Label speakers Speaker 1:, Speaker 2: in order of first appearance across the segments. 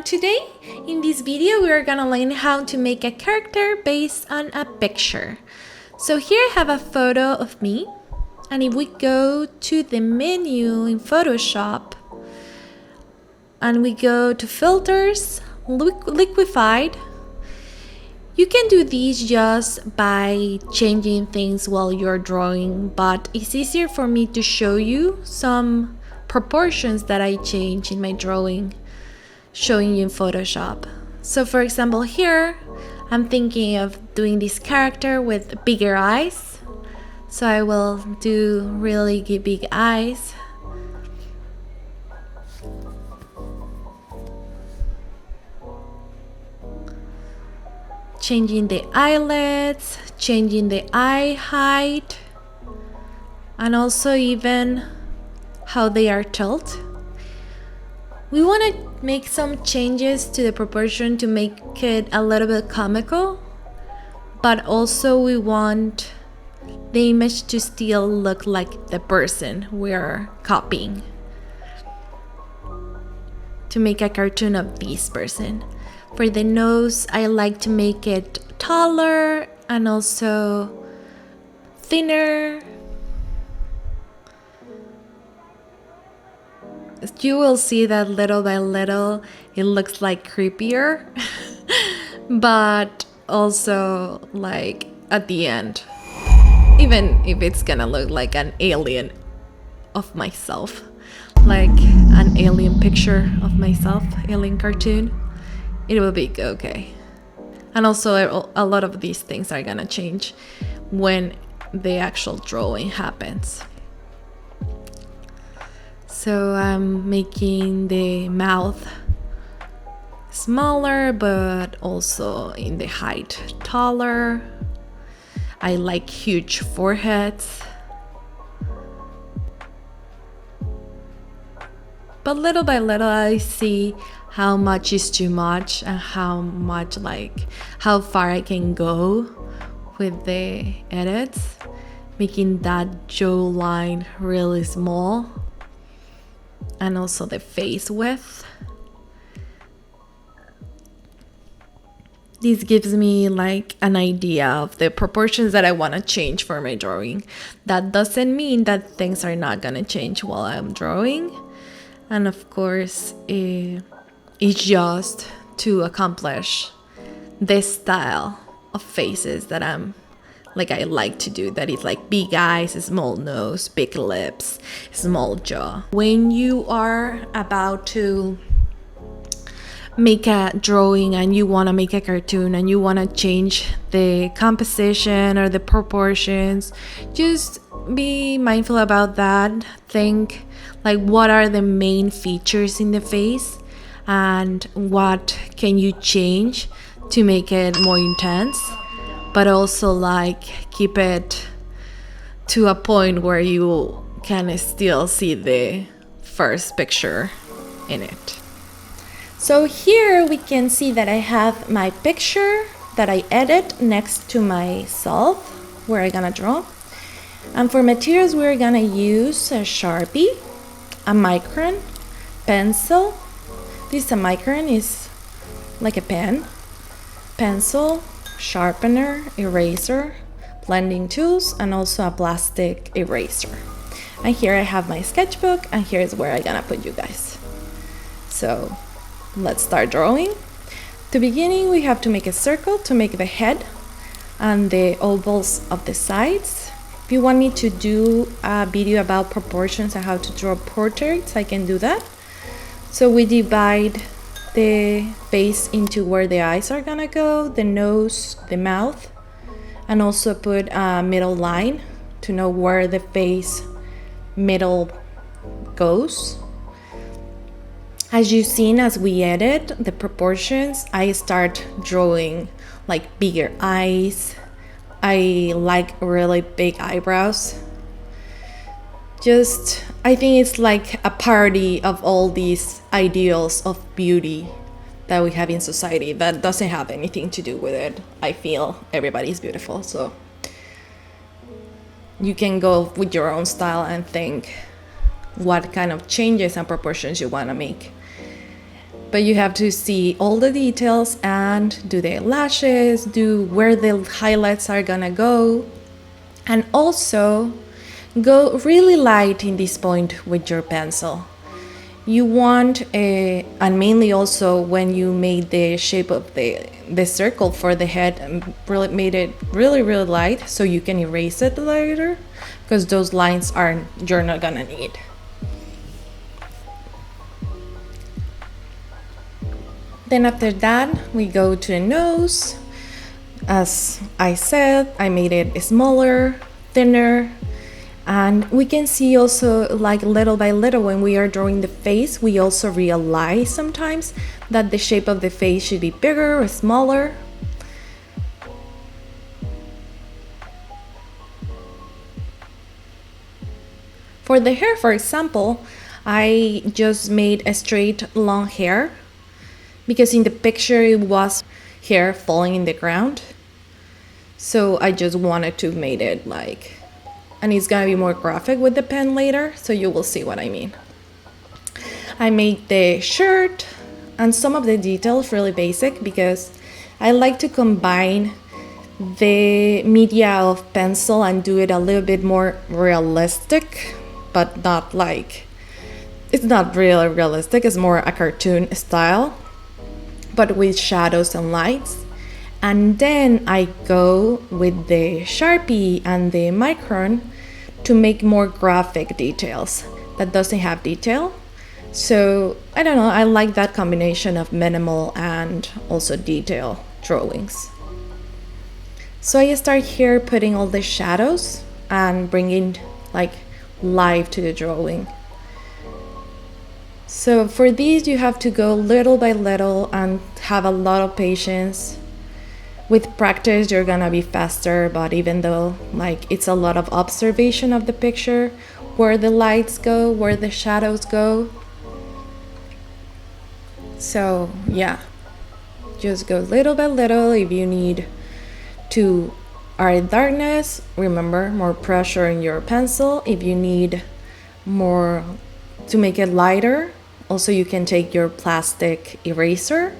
Speaker 1: today in this video we are gonna learn how to make a character based on a picture. So here I have a photo of me, and if we go to the menu in Photoshop and we go to filters, liquefied, you can do these just by changing things while you're drawing, but it's easier for me to show you some proportions that I change in my drawing, showing you in Photoshop. So for example, here I'm thinking of doing this character with bigger eyes. So I will do really big eyes. Changing the eyelids, changing the eye height, and also even how they are tilted. We want to make some changes to the proportion to make it a little bit comical, but also we want the image to still look like the person we're copying, to make a cartoon of this person. For the nose, I like to make it taller and also thinner. You will see that little by little it looks like creepier, but also like at the end, even if it's gonna look like an alien of myself, like an alien picture of myself, alien cartoon, it will be okay. And also a lot of these things are gonna change when the actual drawing happens. So I'm making the mouth smaller, but also in the height taller. I like huge foreheads. But little by little I see how much is too much and how how far I can go with the edits, making that jaw line really small, and also the face width. This gives me like an idea of the proportions that I want to change for my drawing. That doesn't mean that things are not gonna change while I'm drawing, and of course it's just to accomplish this style of faces that I like to do, that is like big eyes, small nose, big lips, small jaw. When you are about to make a drawing and you want to make a cartoon and you want to change the composition or the proportions, just be mindful about that. Think like, what are the main features in the face and what can you change to make it more intense, but also like keep it to a point where you can still see the first picture in it. So here we can see that I have my picture that I edit next to myself where I'm gonna draw. And for materials we're gonna use a Sharpie, a micron, pencil. This is a micron, is like a pen, pencil, sharpener, eraser, blending tools, and also a plastic eraser. And here I have my sketchbook, and here's where I'm gonna put you guys. So let's start drawing. To beginning, we have to make a circle to make the head and the ovals of the sides. If you want me to do a video about proportions and how to draw portraits, I can do that. So we divide the face into where the eyes are gonna go, the nose, the mouth, and also put a middle line to know where the face middle goes. As you've seen, as we edit the proportions, I start drawing like bigger eyes. I like really big eyebrows. I think it's like a parody of all these ideals of beauty that we have in society that doesn't have anything to do with it. I feel everybody's beautiful, so you can go with your own style and think what kind of changes and proportions you want to make. But you have to see all the details and do the lashes, do where the highlights are gonna go, and also go really light in this point with your pencil. You want and mainly also when you made the shape of the circle for the head, really made it really light so you can erase it later, because those lines you're not gonna need. Then after that, we go to the nose. As I said, I made it smaller, thinner, and we can see also, like, little by little when we are drawing the face, we also realize sometimes that the shape of the face should be bigger or smaller. For the hair, for example, I just made a straight long hair because in the picture it was hair falling in the ground. So I just wanted to make it like, and it's gonna be more graphic with the pen later, so you will see what I mean. I made the shirt and some of the details really basic because I like to combine the media of pencil and do it a little bit more realistic, but not like, it's not really realistic, it's more a cartoon style, but with shadows and lights. And then I go with the Sharpie and the Micron to make more graphic details that doesn't have detail. So I don't know, I like that combination of minimal and also detail drawings. So I start here putting all the shadows and bringing like life to the drawing. So for these you have to go little by little and have a lot of patience. With practice you're gonna be faster, but even though like it's a lot of observation of the picture, where the lights go, where the shadows go. So yeah, just go little by little. If you need to add darkness, remember, more pressure in your pencil. If you need more to make it lighter, also you can take your plastic eraser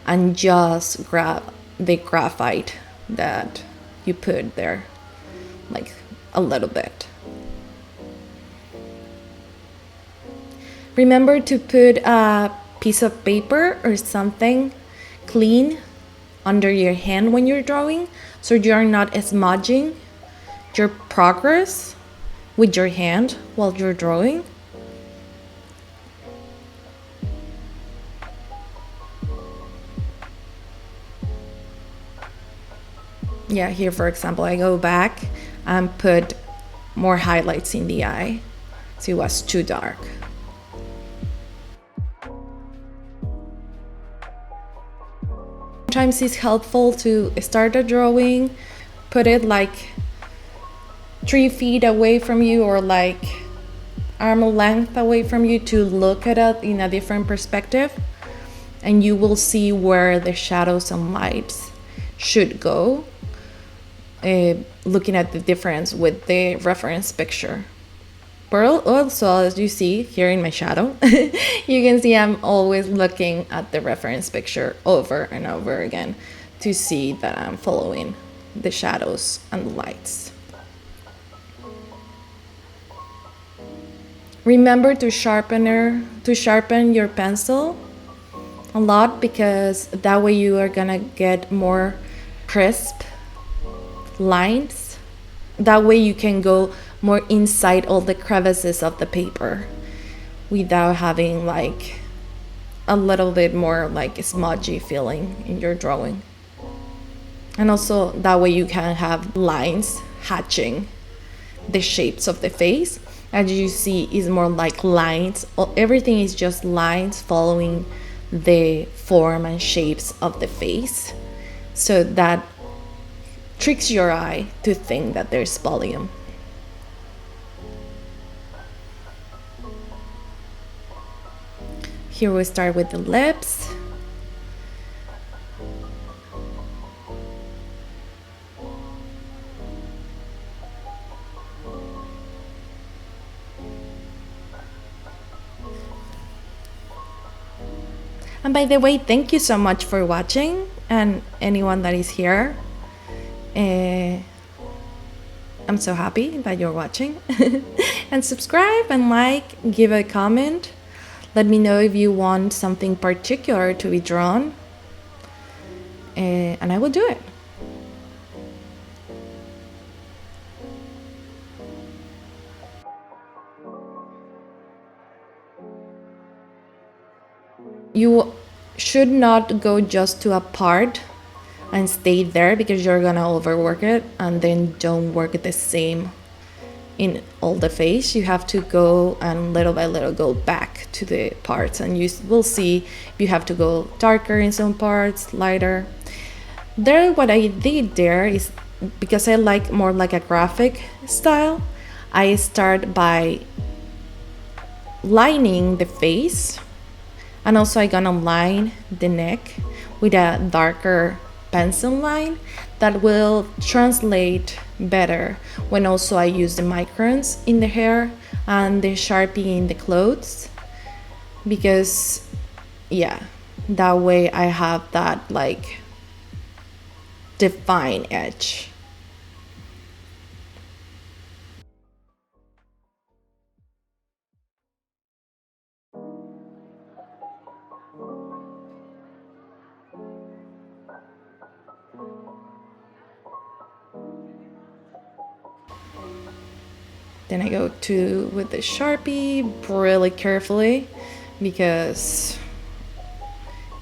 Speaker 1: and just grab the graphite that you put there, like a little bit. Remember to put a piece of paper or something clean under your hand when you're drawing, so you're not smudging your progress with your hand while you're drawing. Yeah, here for example, I go back and put more highlights in the eye, so it was too dark. Sometimes it's helpful to start a drawing, put it like 3 feet away from you or like arm length away from you to look at it in a different perspective, and you will see where the shadows and lights should go. Looking at the difference with the reference picture. But also, as you see here in my shadow, you can see I'm always looking at the reference picture over and over again to see that I'm following the shadows and the lights. Remember to sharpen your pencil a lot, because that way you are gonna get more crisp lines. That way you can go more inside all the crevices of the paper without having like a little bit more like smudgy feeling in your drawing. And also that way you can have lines hatching the shapes of the face. As you see, is more like lines. Everything is just lines following the form and shapes of the face, so that tricks your eye to think that there's volume. Here we start with the lips. And by the way, thank you so much for watching, and anyone that is here. I'm so happy that you're watching. And subscribe and like, give a comment. Let me know if you want something particular to be drawn, and I will do it. You should not go just to a part and stay there, because you're gonna overwork it and then don't work the same in all the face. You have to go and little by little go back to the parts, and you will see you have to go darker in some parts, lighter. There, what I did there is, because I like more like a graphic style, I start by lining the face, and also I gonna line the neck with a darker pencil line that will translate better when also I use the microns in the hair and the Sharpie in the clothes, because yeah, that way I have that like defined edge. Then I go to with the Sharpie really carefully, because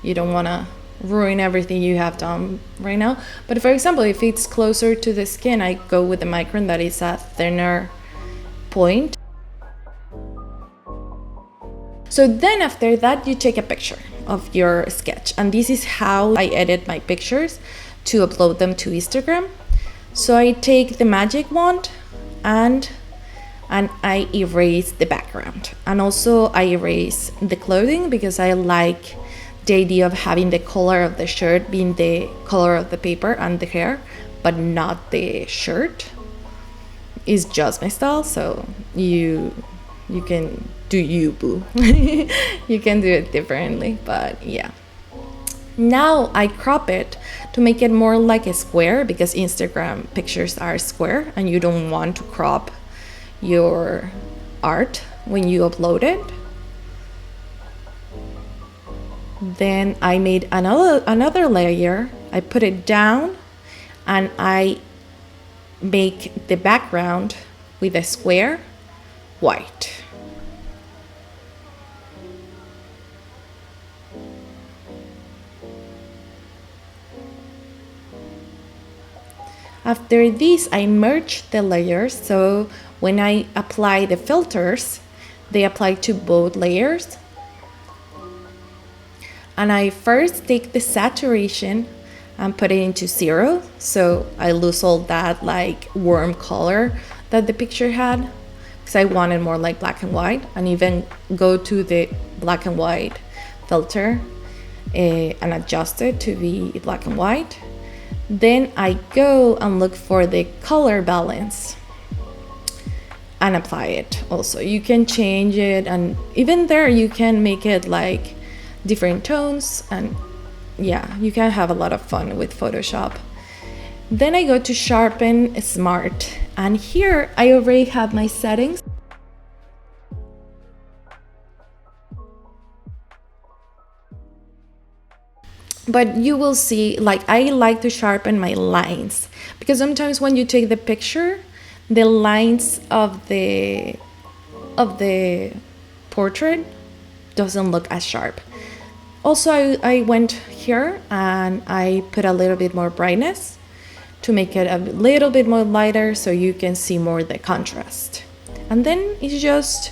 Speaker 1: you don't want to ruin everything you have done right now. But for example, if it's closer to the skin, I go with the micron that is a thinner point. So then after that, you take a picture of your sketch, and this is how I edit my pictures to upload them to Instagram. So I take the magic wand and I erase the background, and also I erase the clothing, because I like the idea of having the color of the shirt being the color of the paper and the hair, but not the shirt. Is just my style, so you can do you, boo. You can do it differently, but yeah. Now I crop it to make it more like a square, because Instagram pictures are square and you don't want to crop your art when you upload it. Then I made another layer. I put it down and I make the background with a square white. After this, I merge the layers, so when I apply the filters, they apply to both layers. And I first take the saturation and put it into 0, so I lose all that like warm color that the picture had, because I wanted more like black and white, and even go to the black and white filter and adjust it to be black and white. Then I go and look for the color balance and apply it. Also, you can change it, and even there you can make it like different tones, and yeah, you can have a lot of fun with Photoshop. Then I go to Sharpen Smart, and here I already have my settings. But you will see, like, I like to sharpen my lines, because sometimes when you take the picture, the lines of the portrait doesn't look as sharp. Also, I went here and I put a little bit more brightness to make it a little bit more lighter, so you can see more the contrast. And then it's just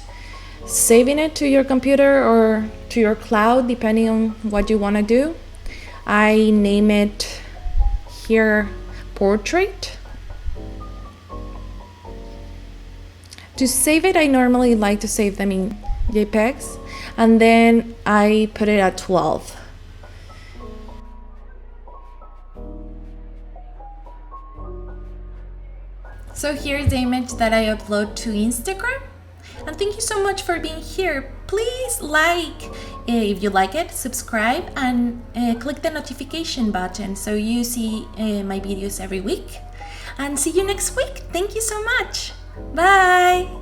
Speaker 1: saving it to your computer or to your cloud, depending on what you want to do. I name it here portrait. To save it, I normally like to save them in JPEGs, and then I put it at 12. So here's the image that I upload to Instagram. And thank you so much for being here. please if you like it, subscribe and click the notification button so you see my videos every week. And see you next week. Thank you so much. Bye.